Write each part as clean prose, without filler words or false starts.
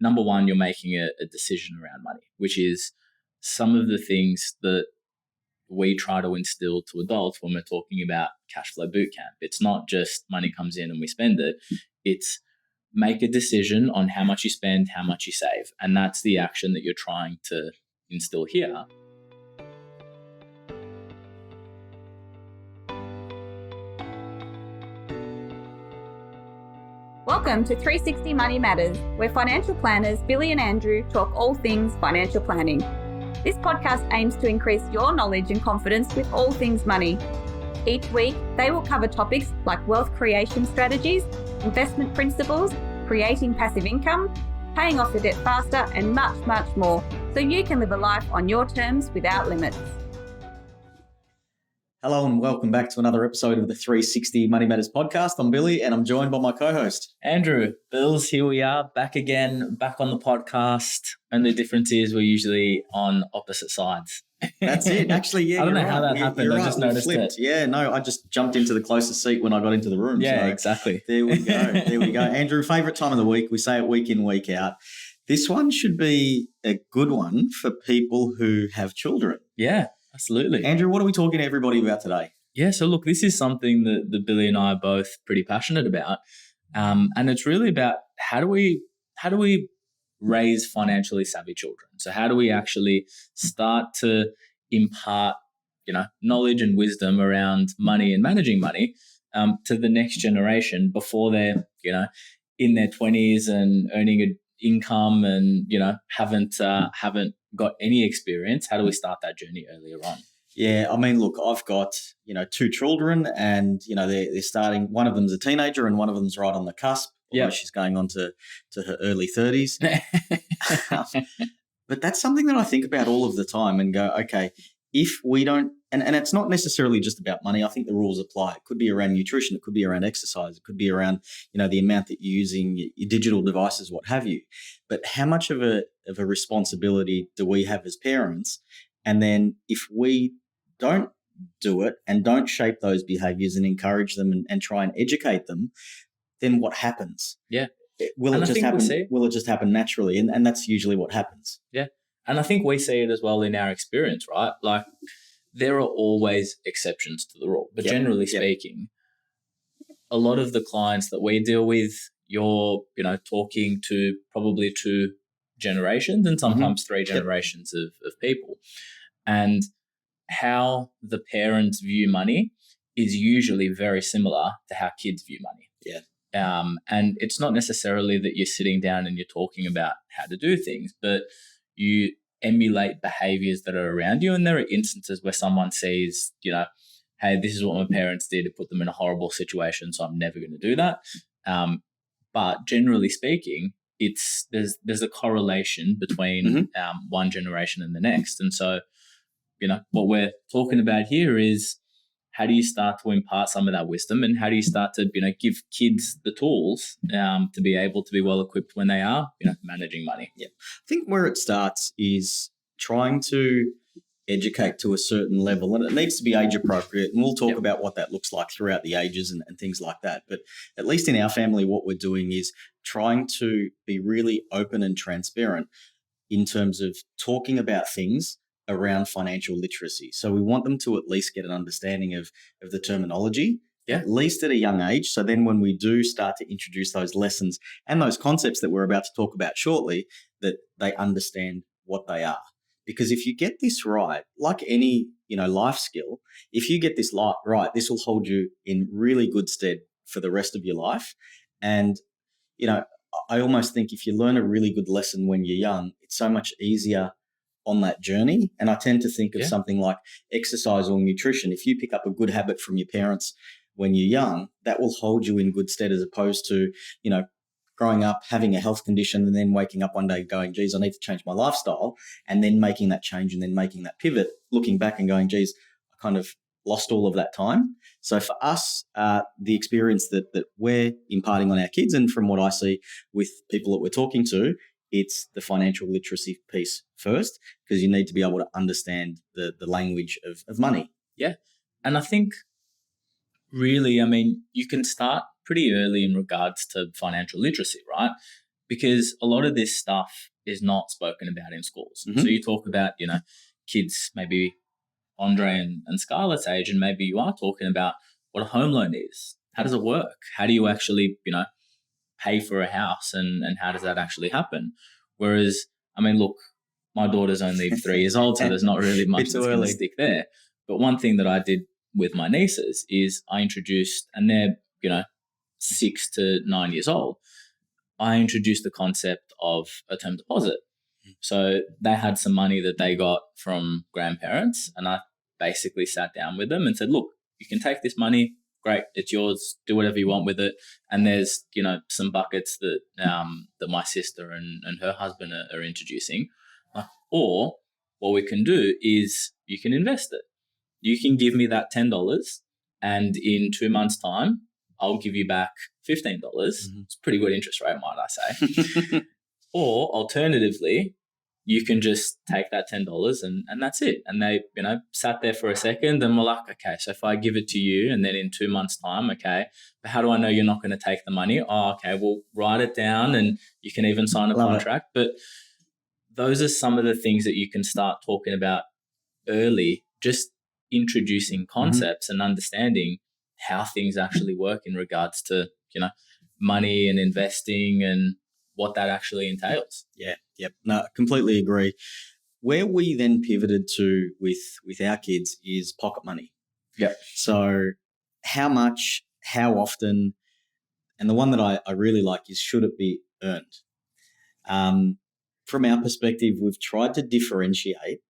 number one, you're making a decision around money, which is some of the things that we try to instill to adults when we're talking about cash flow boot camp. It's not just money comes in and we spend it. It's make a decision on how much you spend, how much you save. And that's the action that you're trying to instill here. Welcome to 360 Money Matters, where financial planners Billy and Andrew talk all things financial planning. This podcast aims to increase your knowledge and confidence with all things money. Each week, they will cover topics like wealth creation strategies, investment principles, creating passive income, paying off your debt faster, and much, much more, so you can live a life on your terms without limits. Hello and welcome back to another episode of the 360 Money Matters podcast. I'm Billy and I'm joined by my co-host. Andrew. Bills, here we are, back again, back on the podcast. Only difference is we're usually on opposite sides. That's it. Actually, yeah. I don't know how that happened. I just noticed it. Yeah, no, I just jumped into the closest seat when I got into the room. Yeah, so exactly. There we go. There we go. Andrew, favourite time of the week. We say it week in, week out. This one should be a good one for people who have children. Yeah, absolutely. Andrew, what are we talking to everybody about today? Yeah, so look, this is something that Billy and I are both pretty passionate about. And it's really about how do we raise financially savvy children? So how do we actually start to impart, knowledge and wisdom around money and managing money to the next generation before they're, in their 20s and earning an income and, haven't got any experience? How do we start that journey earlier on? Yeah, I mean, look, I've got, two children and, they're starting, one of them's a teenager and one of them's right on the cusp. Yeah. She's going on to her early 30s. But that's something that I think about all of the time and go, okay, if we don't, and it's not necessarily just about money. I think the rules apply. It could be around nutrition. It could be around exercise. It could be around, the amount that you're using your digital devices, what have you. But how much of a responsibility do we have as parents? And then if we don't do it and don't shape those behaviors and encourage them and try and educate them, then what happens? Yeah. Will it just happen naturally? And that's usually what happens. Yeah. And I think we see it as well in our experience, right? Like there are always exceptions to the rule, but generally speaking, a lot of the clients that we deal with, you're, talking to probably two generations and sometimes three generations of people. And how the parents view money is usually very similar to how kids view money. Yeah. And it's not necessarily that you're sitting down and you're talking about how to do things, but you emulate behaviors that are around you. And there are instances where someone sees, hey, this is what my parents did to put them in a horrible situation, so I'm never going to do that. But generally speaking, there's a correlation between one generation and the next. And so, what we're talking about here is how do you start to impart some of that wisdom and how do you start to, give kids the tools to be able to be well equipped when they are, managing money? Yeah. I think where it starts is trying to educate to a certain level, and it needs to be age appropriate. And we'll talk about what that looks like throughout the ages and things like that. But at least in our family, what we're doing is trying to be really open and transparent in terms of talking about things around financial literacy. So we want them to at least get an understanding of the terminology, at least at a young age. So then when we do start to introduce those lessons and those concepts that we're about to talk about shortly, that they understand what they are. Because if you get this right, like any, life skill, if you get this right, this will hold you in really good stead for the rest of your life. And, I almost think if you learn a really good lesson when you're young, it's so much easier on that journey. And I tend to think of something like exercise or nutrition. If you pick up a good habit from your parents when you're young, that will hold you in good stead as opposed to, growing up, having a health condition and then waking up one day going, geez, I need to change my lifestyle, and then making that change and then making that pivot, looking back and going, geez, I kind of lost all of that time. So for us, the experience that we're imparting on our kids, and from what I see with people that we're talking to, it's the financial literacy piece first, because you need to be able to understand the language of money. Yeah. And I think really, you can start pretty early in regards to financial literacy, right? because a lot of this stuff is not spoken about in schools. Mhm. So you talk about, kids, maybe Andre and Scarlett's age, and maybe you are talking about what a home loan is. How does it work? How do you actually, pay for a house, and how does that actually happen? Whereas, I mean, look, my daughter's only 3 years old, so there's not really much Bit that's too going to early. stick there. But one thing that I did with my nieces is I introduced, and they're, 6 to 9 years old, I introduced the concept of a term deposit. So they had some money that they got from grandparents, and I basically sat down with them and said, look, you can take this money. Great, it's yours. Do whatever you want with it. And there's, some buckets that that my sister and her husband are introducing. Or what we can do is you can invest it. You can give me that $10, and in 2 months' time, I'll give you back $15. It's a pretty good interest rate, might I say. Or alternatively, you can just take that $10 and that's it. And they, sat there for a second and were like, okay, so if I give it to you and then in 2 months' time, okay, but how do I know you're not going to take the money? Oh, okay, well, write it down and you can even sign a contract. But those are some of the things that you can start talking about early, just introducing concepts and understanding how things actually work in regards to, money and investing and what that actually entails. Yeah, yep. No, completely agree. Where we then pivoted to with our kids is pocket money. Yep. So how much, how often, and the one that I really like is, should it be earned? From our perspective, we've tried to differentiate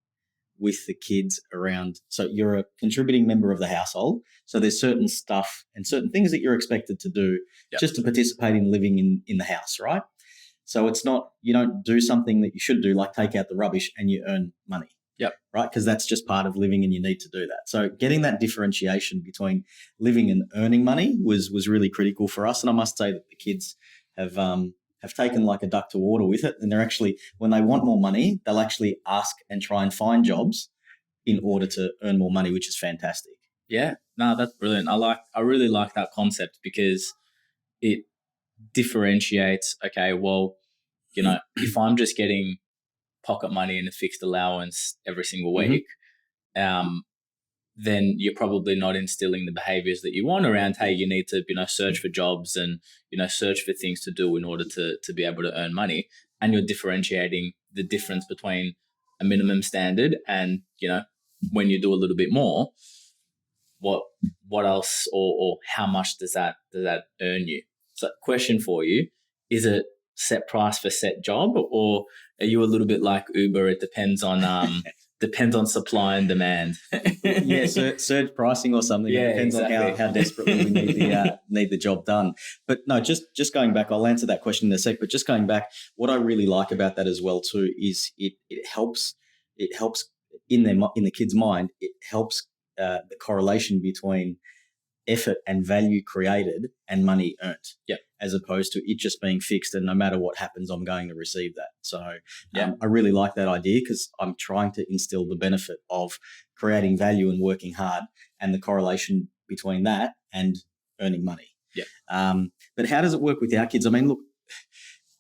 with the kids around, so you're a contributing member of the household, so there's certain stuff and certain things that you're expected to do just to participate in living in the house, right? So it's not, you don't do something that you should do, like take out the rubbish and you earn money. Yep. Right? Because that's just part of living and you need to do that. So getting that differentiation between living and earning money was really critical for us. And I must say that the kids have taken like a duck to water with it. And they're actually, when they want more money, they'll actually ask and try and find jobs in order to earn more money, which is fantastic. Yeah, no, that's brilliant. I really like that concept because it differentiates, okay, well, if I'm just getting pocket money and a fixed allowance every single week, then you're probably not instilling the behaviors that you want around, hey, you need to, search for jobs and, search for things to do in order to be able to earn money. And you're differentiating the difference between a minimum standard and, when you do a little bit more, what else or how much does that earn you? So question for you, is it set price for set job, or are you a little bit like Uber? It depends on depends on supply and demand. Yeah, surge pricing or something. Yeah, it depends exactly. on how desperately we need the job done. But no, just going back, I'll answer that question in a sec. But just going back, what I really like about that as well too is it helps in the kid's mind. It helps the correlation between effort and value created and money earned. Yep. As opposed to it just being fixed and no matter what happens, I'm going to receive that. So I really like that idea because I'm trying to instill the benefit of creating value and working hard and the correlation between that and earning money. Yeah. But how does it work with our kids? I mean, look,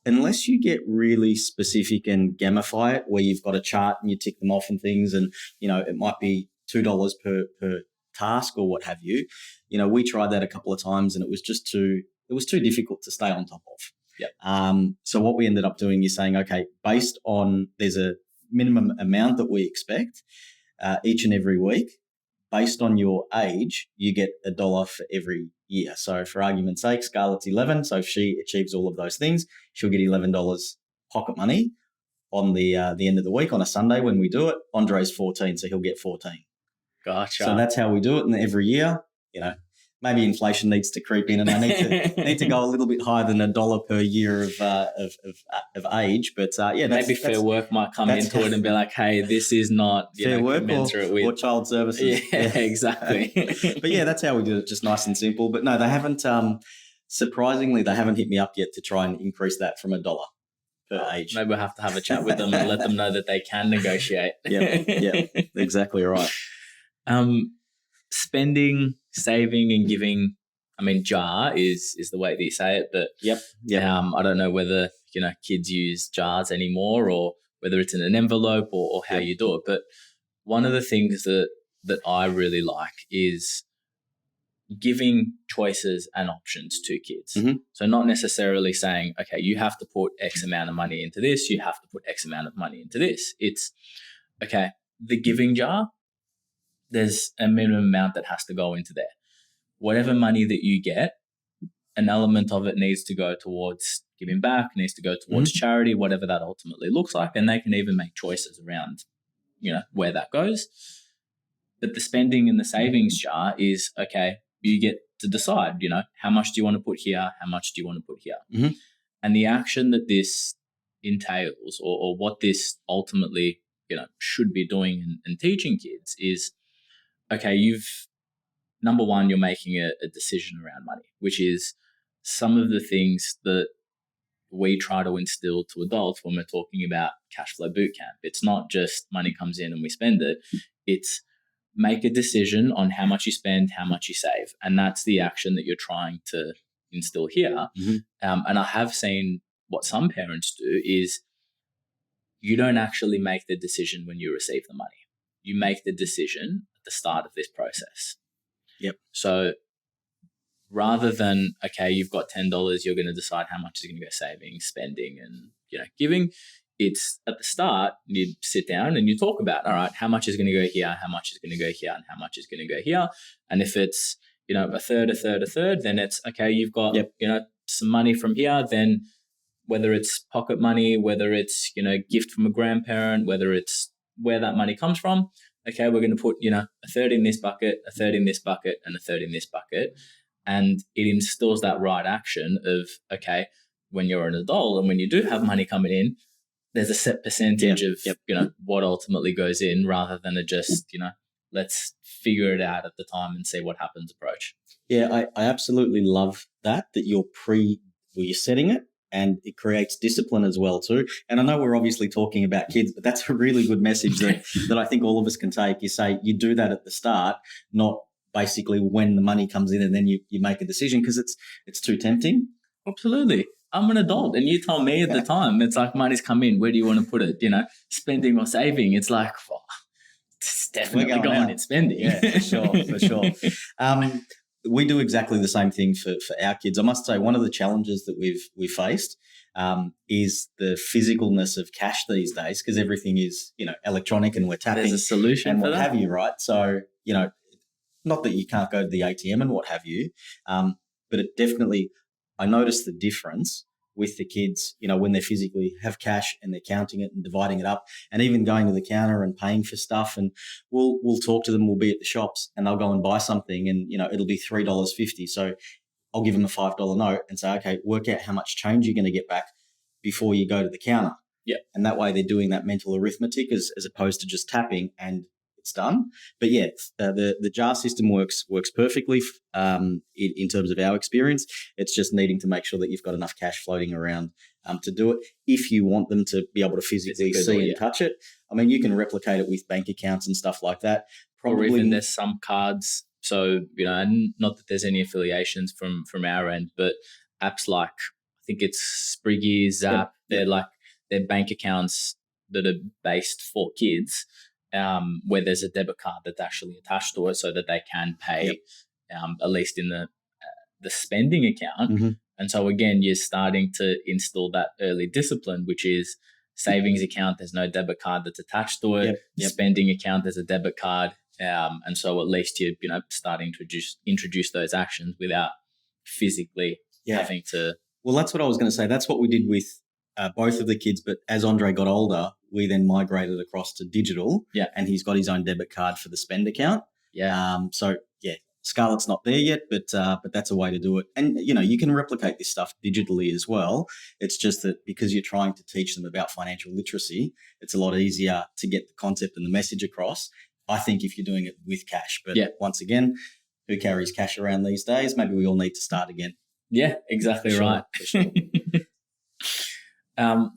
unless you get really specific and gamify it where you've got a chart and you tick them off and things and, it might be $2 per task or what have you. We tried that a couple of times and it was too difficult to stay on top of. Yep. So what we ended up doing is saying, okay, based on, there's a minimum amount that we expect each and every week. Based on your age, you get $1 for every year. So for argument's sake, Scarlett's 11. So if she achieves all of those things, she'll get $11 pocket money on the end of the week on a Sunday when we do it. Andre's 14, so he'll get 14. Gotcha. So that's how we do it. And every year, maybe inflation needs to creep in, and I need to go a little bit higher than $1 per year of age. But maybe Fair Work might come into it and be like, "Hey, this is not Fair Work commensurate or child services." Yeah, exactly. But that's how we do it, just nice and simple. But no, they haven't. Surprisingly, they haven't hit me up yet to try and increase that from $1 per age. Maybe we'll have to have a chat with them and let them know that they can negotiate. Yeah, exactly right. Spending, saving, and giving. I mean, jar is the way that you say it, but yep. I don't know whether kids use jars anymore, or whether it's in an envelope or how you do it. But one of the things that I really like is giving choices and options to kids. Mm-hmm. So not necessarily saying, okay, you have to put X amount of money into this, you have to put X amount of money into this. It's, okay, the giving jar, there's a minimum amount that has to go into there. Whatever money that you get, an element of it needs to go towards giving back, needs to go towards charity, whatever that ultimately looks like. And they can even make choices around, where that goes. But the spending in the savings jar is, okay, you get to decide, how much do you want to put here? How much do you want to put here? Mm-hmm. And the action that this entails, or what this ultimately, should be doing and teaching kids is, okay, number one, you're making a decision around money, which is some of the things that we try to instill to adults when we're talking about cash flow boot camp. It's not just money comes in and we spend it. It's make a decision on how much you spend, how much you save. And that's the action that you're trying to instill here. Mm-hmm. And I have seen what some parents do is you don't actually make the decision when you receive the money. You make the decision at the start of this process. Yep. So rather than, okay, you've got $10, you're going to decide how much is going to go saving, spending, and giving. It's at the start, you sit down and you talk about, all right, how much is going to go here, how much is going to go here, and how much is going to go here. And if it's, a third, then it's, okay, you've got, some money from here, then whether it's pocket money, whether it's, gift from a grandparent, whether it's where that money comes from, okay, we're going to put, a third in this bucket, a third in this bucket, and a third in this bucket. And it instills that right action of, okay, when you're an adult and when you do have money coming in, there's a set percentage of, what ultimately goes in, rather than a just, let's figure it out at the time and see what happens approach. Yeah, I absolutely love that you're setting it, and it creates discipline as well too. And I know we're obviously talking about kids, but that's a really good message that I think all of us can take. You say you do that at the start, not basically when the money comes in and then you make a decision, because it's too tempting. Absolutely. I'm an adult, and you told me at the time, it's like, money's come in, where do you want to put it? Spending or saving? It's like, well, it's definitely going in spending. Yeah, for sure. We do exactly the same thing for our kids. I must say, one of the challenges that we've faced is the physicalness of cash these days, because everything is, electronic, and we're tapping. There's a solution and for what that. have you, right? So, not that you can't go to the ATM and what have you, but it definitely, I noticed the difference with the kids, when they physically have cash and they're counting it and dividing it up, and even going to the counter and paying for stuff. And we'll talk to them. We'll be at the shops and they'll go and buy something, and, it'll be $3.50. So I'll give them a $5 note and say, okay, work out how much change you're going to get back before you go to the counter. Yeah. And that way they're doing that mental arithmetic as opposed to just tapping and it's done. But yeah, the jar system works perfectly in terms of our experience. It's just needing to make sure that you've got enough cash floating around to do it. If you want them to be able to physically see and touch it, I mean, you can replicate it with bank accounts and stuff like that. Or even there's some cards. So, and not that there's any affiliations from our end, but apps like, I think it's Spriggy, Zap, they're bank accounts that are based for kids, where there's a debit card that's actually attached to it so that they can pay, at least in the spending account. Mm-hmm. And so again, you're starting to instill that early discipline, which is savings account, there's no debit card that's attached to it. Spending account, there's a debit card. And so at least you're, starting to introduce those actions without physically having to. Well, that's what I was going to say. That's what we did with both of the kids. But as Andre got older, we then migrated across to digital. Yeah. And he's got his own debit card for the spend account. Yeah. Scarlett's not there yet, but that's a way to do it. And, you can replicate this stuff digitally as well. It's just that because you're trying to teach them about financial literacy, it's a lot easier to get the concept and the message across, I think, if you're doing it with cash. But once again, who carries cash around these days? Maybe we all need to start again. Yeah, exactly right. For sure.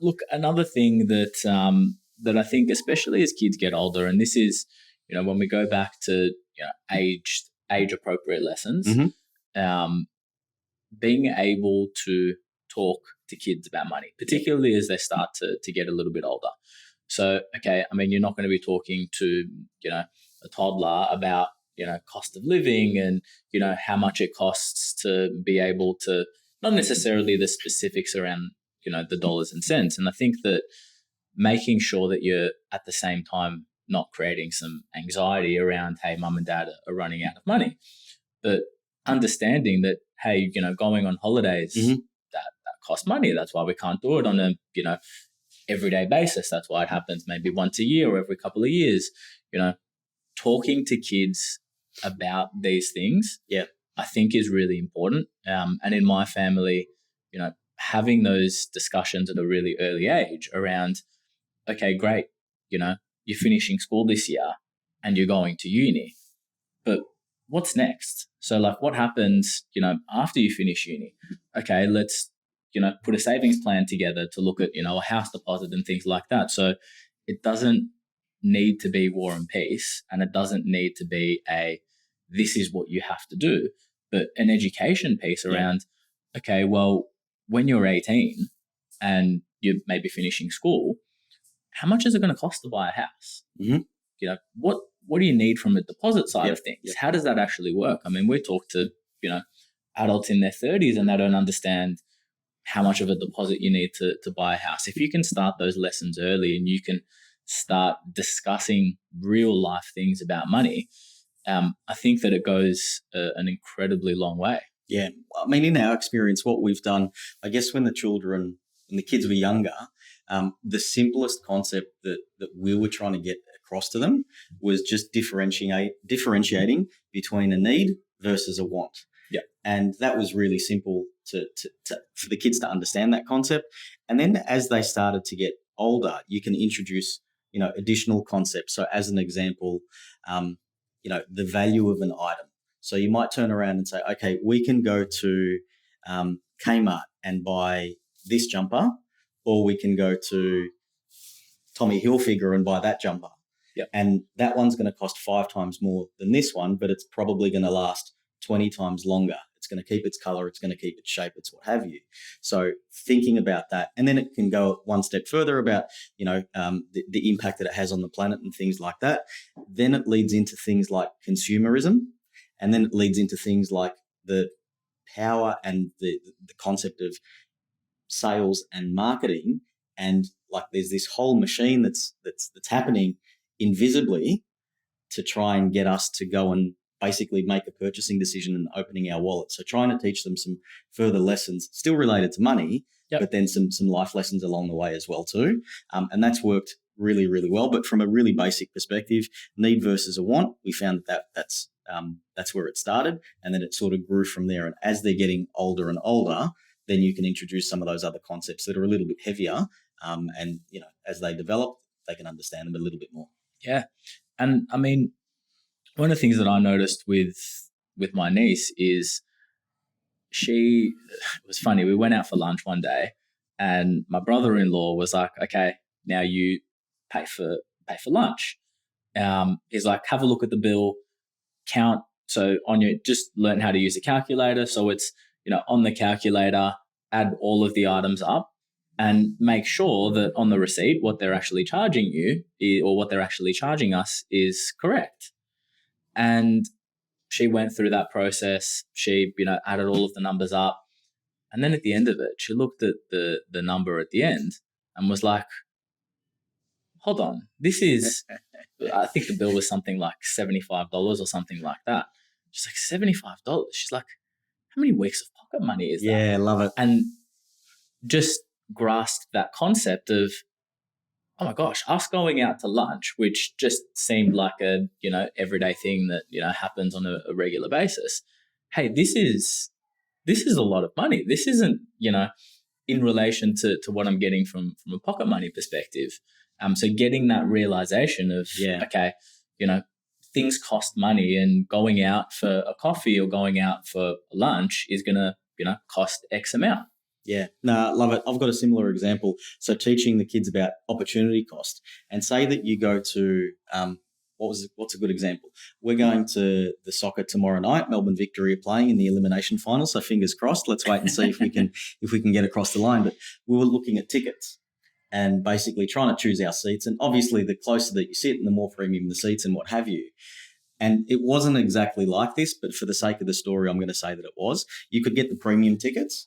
Look, another thing that I think, especially as kids get older, and this is, when we go back to age appropriate lessons, being able to talk to kids about money, particularly as they start to get a little bit older. So, okay, I mean, you're not going to be talking to, a toddler about, cost of living and, how much it costs to be able to, not necessarily the specifics around, the dollars and cents. And I think that making sure that you're at the same time not creating some anxiety around, hey, mum and dad are running out of money, but understanding that, hey, going on holidays, that costs money. That's why we can't do it on a, everyday basis. That's why it happens maybe once a year or every couple of years. Talking to kids about these things, I think is really important. And in my family, having those discussions at a really early age around, okay, great, you're finishing school this year and you're going to uni, but what's next? So like what happens, after you finish uni? Okay, let's, put a savings plan together to look at, a house deposit and things like that. So it doesn't need to be war and peace, and it doesn't need to be this is what you have to do, but an education piece around, okay, well, when you're 18 and you're maybe finishing school, how much is it going to cost to buy a house? What do you need from a deposit side of things? How does that actually work? I mean, we talk to, adults in their 30s and they don't understand how much of a deposit you need to buy a house. If you can start those lessons early and you can start discussing real life things about money, I think that it goes an incredibly long way. Yeah. I mean, in our experience, what we've done, I guess when the kids were younger, the simplest concept that we were trying to get across to them was just differentiating between a need versus a want. Yeah. And that was really simple to for the kids to understand that concept. And then as they started to get older, you can introduce, additional concepts. So as an example, the value of an item. So you might turn around and say, okay, we can go to Kmart and buy this jumper, or we can go to Tommy Hilfiger and buy that jumper. Yep. And that one's going to cost 5 times more than this one, but it's probably going to last 20 times longer. It's going to keep its color. It's going to keep its shape. It's what have you. So thinking about that, and then it can go one step further about, the impact that it has on the planet and things like that. Then it leads into things like consumerism. And then it leads into things like the power and the concept of sales and marketing. And like there's this whole machine that's happening invisibly to try and get us to go and basically make a purchasing decision and opening our wallet. So trying to teach them some further lessons still related to money, but then some life lessons along the way as well too. And that's worked really, really well. But from a really basic perspective, need versus a want, we found that's where it started, and then it sort of grew from there. And as they're getting older and older, then you can introduce some of those other concepts that are a little bit heavier. And as they develop, they can understand them a little bit more. Yeah. And I mean, one of the things that I noticed with my niece is it was funny. We went out for lunch one day and my brother-in-law was like, okay, now you pay for lunch. He's like, have a look at the bill, count. So just learn how to use a calculator. So it's, on the calculator, add all of the items up and make sure that on the receipt, what they're actually charging you or what they're actually charging us is correct. And she went through that process. She, added all of the numbers up. And then at the end of it, she looked at the number at the end and was like, hold on, this is, I think the bill was something like $75 or something like that. She's like, $75? She's like, how many weeks of pocket money is that? Yeah, love it. And just grasped that concept of, oh my gosh, us going out to lunch, which just seemed like a, everyday thing that, happens on a regular basis. Hey, this is a lot of money. This isn't, in relation to what I'm getting from a pocket money perspective. So getting that realization of, okay, things cost money, and going out for a coffee or going out for lunch is going to, cost X amount. Yeah, no, I love it. I've got a similar example. So teaching the kids about opportunity cost, and say that you go to what's a good example? We're going to the soccer tomorrow night. Melbourne Victory are playing in the elimination final, so fingers crossed. Let's wait and see if we can get across the line. But we were looking at tickets and basically trying to choose our seats. And obviously, the closer that you sit and the more premium the seats and what have you. And it wasn't exactly like this, but for the sake of the story, I'm going to say that it was. You could get the premium tickets,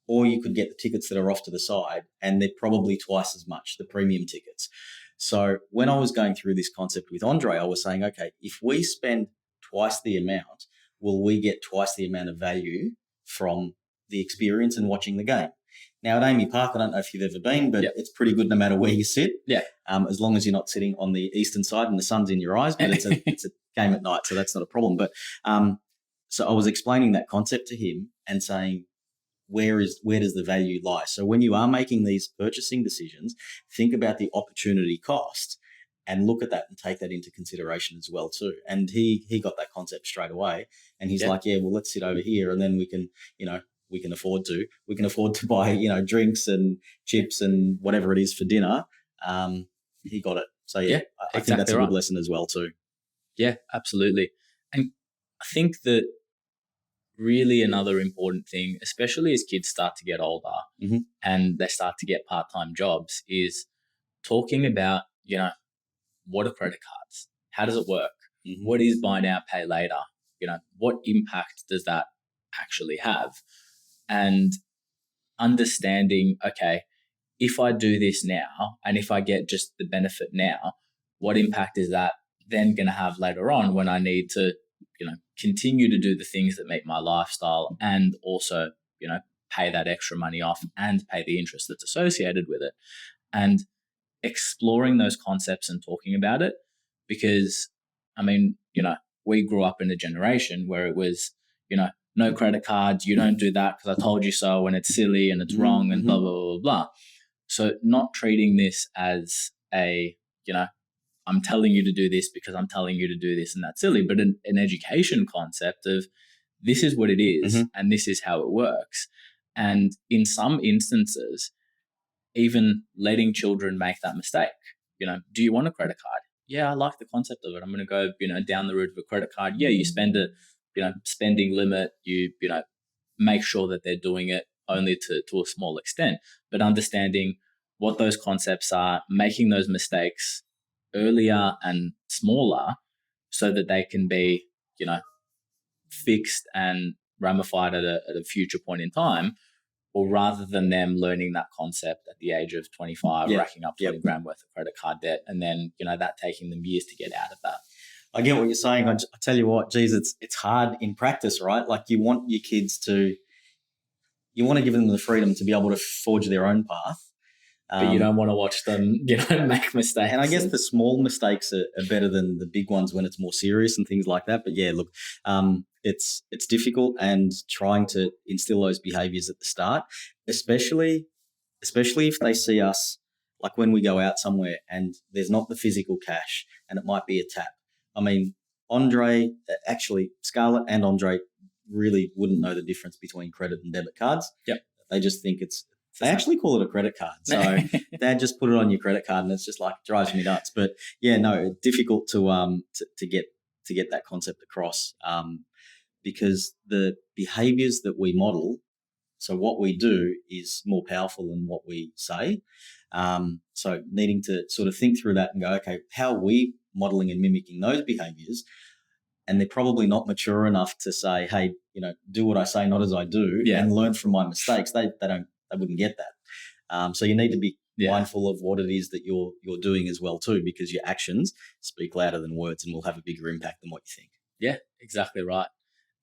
or you could get the tickets that are off to the side, and they're probably twice as much, the premium tickets. So when I was going through this concept with Andre, I was saying, okay, if we spend twice the amount, will we get twice the amount of value from the experience and watching the game? Now at Amy Park, I don't know if you've ever been, but it's pretty good no matter where you sit. Yeah. As long as you're not sitting on the eastern side and the sun's in your eyes, but it's a game at night, so that's not a problem. But so I was explaining that concept to him and saying, where does the value lie? So when you are making these purchasing decisions, think about the opportunity cost and look at that and take that into consideration as well too. And he got that concept straight away, and he's like, yeah, well, let's sit over here, and then we can afford to buy drinks and chips and whatever it is for dinner. He got it. So I think that's a good lesson as well too. Yeah, absolutely. And I think that really another important thing, especially as kids start to get older and they start to get part-time jobs, is talking about, what are credit cards? How does it work? What is buy now, pay later? What impact does that actually have? And understanding, okay, if I do this now and if I get just the benefit now, what impact is that then going to have later on when I need to continue to do the things that make my lifestyle and also, pay that extra money off and pay the interest that's associated with it. And exploring those concepts and talking about it, because, we grew up in a generation where it was, no credit cards, you don't do that because I told you so, and it's silly and it's wrong and blah, blah, blah, blah. So not treating this as a, I'm telling you to do this because I'm telling you to do this and that's silly, but an education concept of this is what it is and this is how it works. And in some instances, even letting children make that mistake. Do you want a credit card? Yeah, I like the concept of it. I'm going to go, down the route of a credit card. Yeah, you spend a, spending limit. You make sure that they're doing it only to a small extent, but understanding what those concepts are, making those mistakes earlier and smaller so that they can be, fixed and ramified at a future point in time, or rather than them learning that concept at the age of 25, racking up 20 grand worth of credit card debt, and then, that taking them years to get out of that. I get what you're saying. I tell you what, geez, it's hard in practice, right? Like you want your kids you want to give them the freedom to be able to forge their own path. But you don't want to watch them, make mistakes. And I guess the small mistakes are better than the big ones when it's more serious and things like that. But yeah, look, it's difficult, and trying to instill those behaviors at the start, especially if they see us, like when we go out somewhere and there's not the physical cash and it might be a tap. Scarlett and Andre really wouldn't know the difference between credit and debit cards. Yep. They just think they actually call it a credit card. So Dad, just put it on your credit card, and it's just like drives me nuts. But yeah, no, difficult to get that concept across, because the behaviors that we model, so what we do is more powerful than what we say. So needing to sort of think through that and go, okay, how are we modeling and mimicking those behaviors? And they're probably not mature enough to say, hey, do what I say, not as I do, and learn from my mistakes. They wouldn't get that. So you need to be mindful of what it is that you're doing as well too, because your actions speak louder than words and will have a bigger impact than what you think. Yeah, exactly right.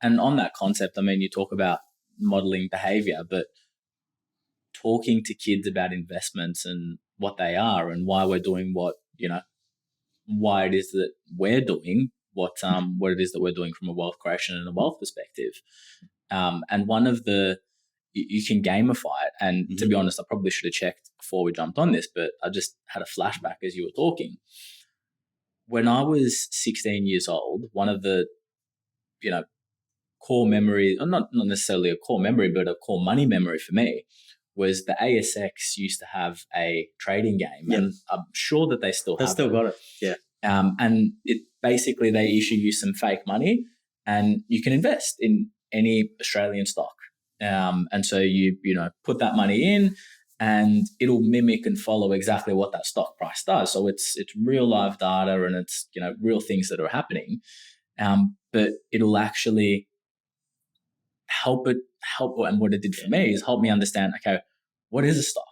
And on that concept, you talk about modeling behavior, but talking to kids about investments and what they are and why we're doing why it is that we're doing what it is that we're doing from a wealth creation and a wealth perspective. And one of you can gamify it. And to be honest, I probably should have checked before we jumped on this, but I just had a flashback as you were talking. When I was 16 years old, one of the, core memory, or not necessarily a core memory, but a core money memory for me, was the ASX used to have a trading game. Yep. And I'm sure that they still have got it. Yeah. And it basically, they issue you some fake money and you can invest in any Australian stock. And so you put that money in and it'll mimic and follow exactly what that stock price does. So it's real live data and it's, real things that are happening. But it'll actually help. And what it did for me is help me understand, okay, what is a stock?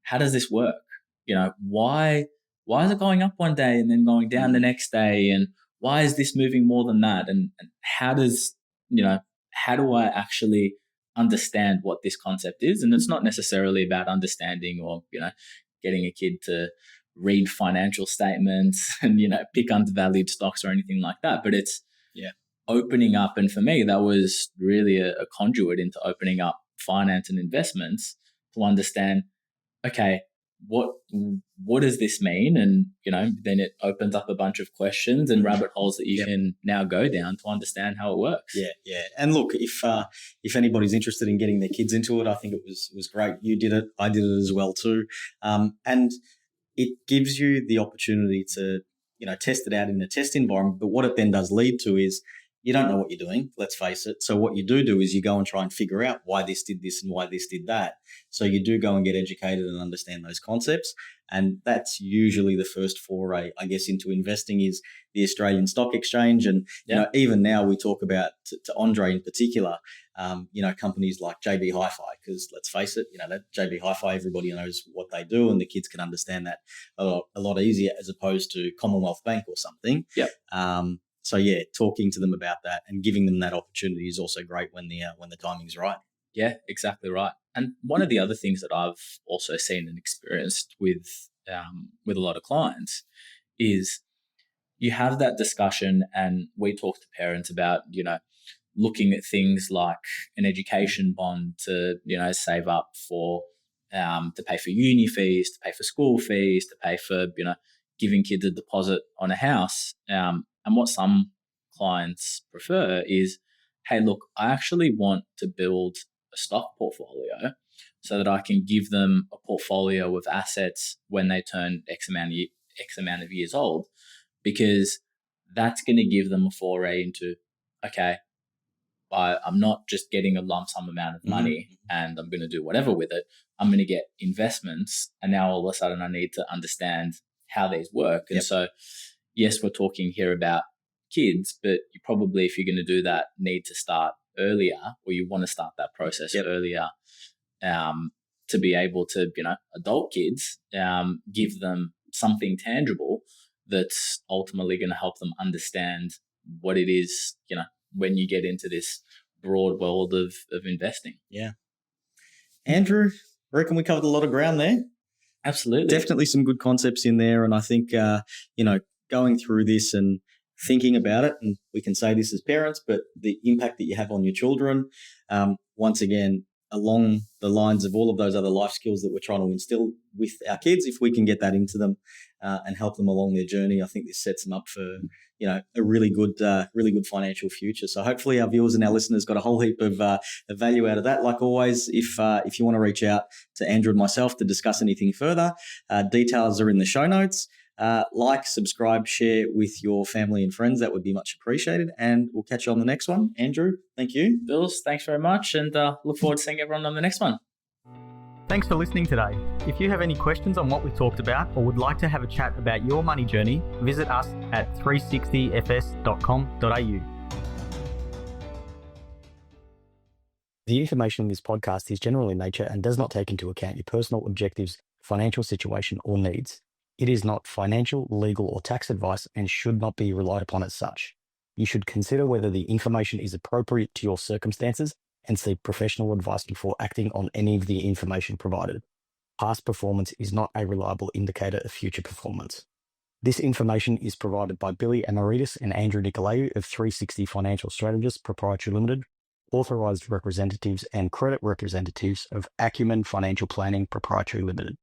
How does this work? Why is it going up one day and then going down the next day? And why is this moving more than that? And how do I actually understand what this concept is? And it's not necessarily about understanding or, getting a kid to read financial statements and, pick undervalued stocks or anything like that. But it's opening up. And for me, that was really a conduit into opening up finance and investments to understand, okay, what does this mean? And, then it opens up a bunch of questions and rabbit holes that you can now go down to understand how it works. Yeah. And look, if anybody's interested in getting their kids into it, I think it was great. You did it. I did it as well too. And it gives you the opportunity to, test it out in a test environment. But what it then does lead to is you don't know what you're doing, let's face it. So what you do is you go and try and figure out why this did this and why this did that. So you do go and get educated and understand those concepts. And that's usually the first foray, I guess, into investing is the Australian Stock Exchange. And, even now we talk about, to Andre in particular, companies like JB Hi-Fi, because let's face it, that JB Hi-Fi, everybody knows what they do and the kids can understand that a lot easier as opposed to Commonwealth Bank or something. Yep. So talking to them about that and giving them that opportunity is also great when the timing's right. Yeah, exactly right. And one of the other things that I've also seen and experienced with a lot of clients is you have that discussion, and we talk to parents about looking at things like an education bond to save up for to pay for uni fees, to pay for school fees, to pay for giving kids a deposit on a house. And what some clients prefer is, hey, look, I actually want to build a stock portfolio so that I can give them a portfolio of assets when they turn X amount of years old, because that's going to give them a foray into, okay, I'm not just getting a lump sum amount of money and I'm going to do whatever with it. I'm going to get investments, and now all of a sudden I need to understand how these work. And so, yes, we're talking here about kids, but you probably, if you're going to do that, need to start earlier, or you want to start that process earlier, to be able to, adult kids, give them something tangible that's ultimately going to help them understand what it is, when you get into this broad world of investing. Yeah. Andrew, I reckon we covered a lot of ground there. Absolutely. Definitely some good concepts in there. And I think, going through this and thinking about it, and we can say this as parents, but the impact that you have on your children, once again, along the lines of all of those other life skills that we're trying to instill with our kids, if we can get that into them and help them along their journey, I think this sets them up for, a really good financial future. So hopefully our viewers and our listeners got a whole heap of value out of that. Like always, if you want to reach out to Andrew and myself to discuss anything further, details are in the show notes. Like, subscribe, share with your family and friends. That would be much appreciated. And we'll catch you on the next one. Andrew, thank you. Bills, thanks very much. And look forward to seeing everyone on the next one. Thanks for listening today. If you have any questions on what we talked about or would like to have a chat about your money journey, visit us at 360fs.com.au. The information in this podcast is general in nature and does not take into account your personal objectives, financial situation, or needs. It is not financial, legal, or tax advice and should not be relied upon as such. You should consider whether the information is appropriate to your circumstances and seek professional advice before acting on any of the information provided. Past performance is not a reliable indicator of future performance. This information is provided by Billy Amaridis and Andrew Nicolaou of 360 Financial Strategists Proprietary Limited, authorised representatives and credit representatives of Acumen Financial Planning Proprietary Limited.